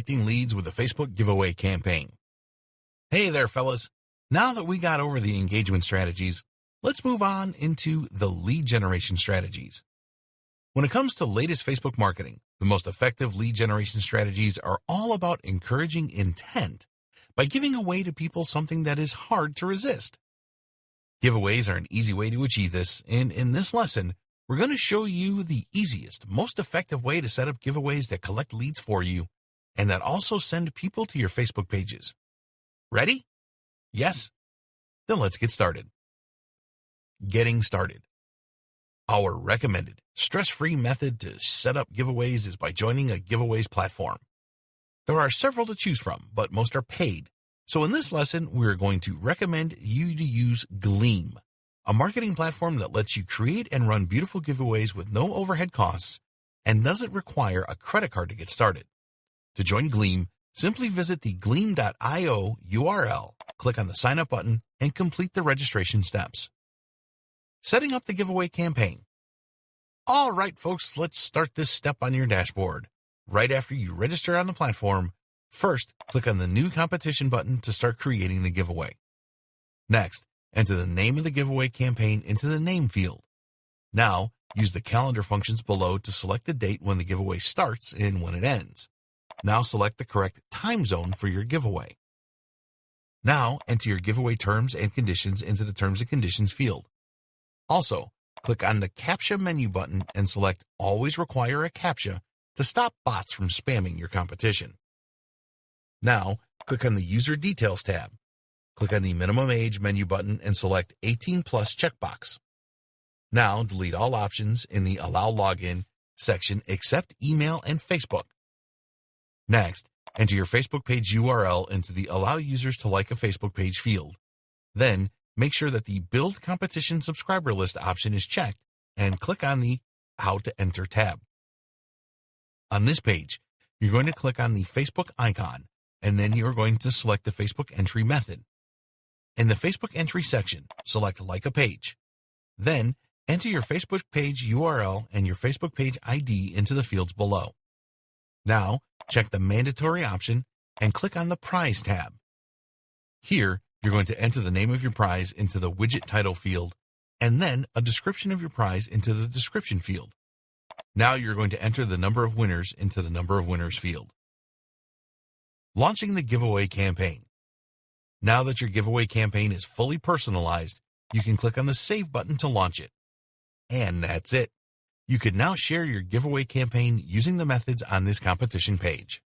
Collecting leads with the Facebook giveaway campaign. Hey there, fellas. Now that we got over the engagement strategies, let's move on into the lead generation strategies. When it comes to latest Facebook marketing, the most effective lead generation strategies are all about encouraging intent by giving away to people something that is hard to resist. Giveaways are an easy way to achieve this, and in this lesson, we're going to show you the easiest, most effective way to set up giveaways that collect leads for you and that also send people to your Facebook pages. Ready? Yes? Then let's get started. Getting started. Our recommended, stress-free method to set up giveaways is by joining a giveaways platform. There are several to choose from, but most are paid. So in this lesson, we're going to recommend you to use Gleam, a marketing platform that lets you create and run beautiful giveaways with no overhead costs and doesn't require a credit card to get started. To join Gleam, simply visit the gleam.io URL, click on the sign up button, and complete the registration steps. Setting up the giveaway campaign. All right, folks, let's start this step on your dashboard. Right after you register on the platform, first, click on the New Competition button to start creating the giveaway. Next, enter the name of the giveaway campaign into the name field. Now, use the calendar functions below to select the date when the giveaway starts and when it ends. Now select the correct time zone for your giveaway. Now, enter your giveaway terms and conditions into the Terms and Conditions field. Also, click on the CAPTCHA menu button and select Always Require a CAPTCHA to stop bots from spamming your competition. Now, click on the User Details tab. Click on the Minimum Age menu button and select 18 Plus checkbox. Now, delete all options in the Allow Login section except email and Facebook. Next, enter your Facebook page URL into the Allow Users to Like a Facebook Page field. Then, make sure that the Build Competition Subscriber List option is checked and click on the How to Enter tab. On this page, you're going to click on the Facebook icon, and then you're going to select the Facebook entry method. In the Facebook entry section, select Like a Page. Then, enter your Facebook page URL and your Facebook page ID into the fields below. Now, check the Mandatory option and click on the Prize tab. Here, you're going to enter the name of your prize into the Widget Title field, and then a description of your prize into the Description field. Now you're going to enter the number of winners into the Number of Winners field. Launching the giveaway campaign. Now that your giveaway campaign is fully personalized, you can click on the Save button to launch it. And that's it. You can now share your giveaway campaign using the methods on this competition page.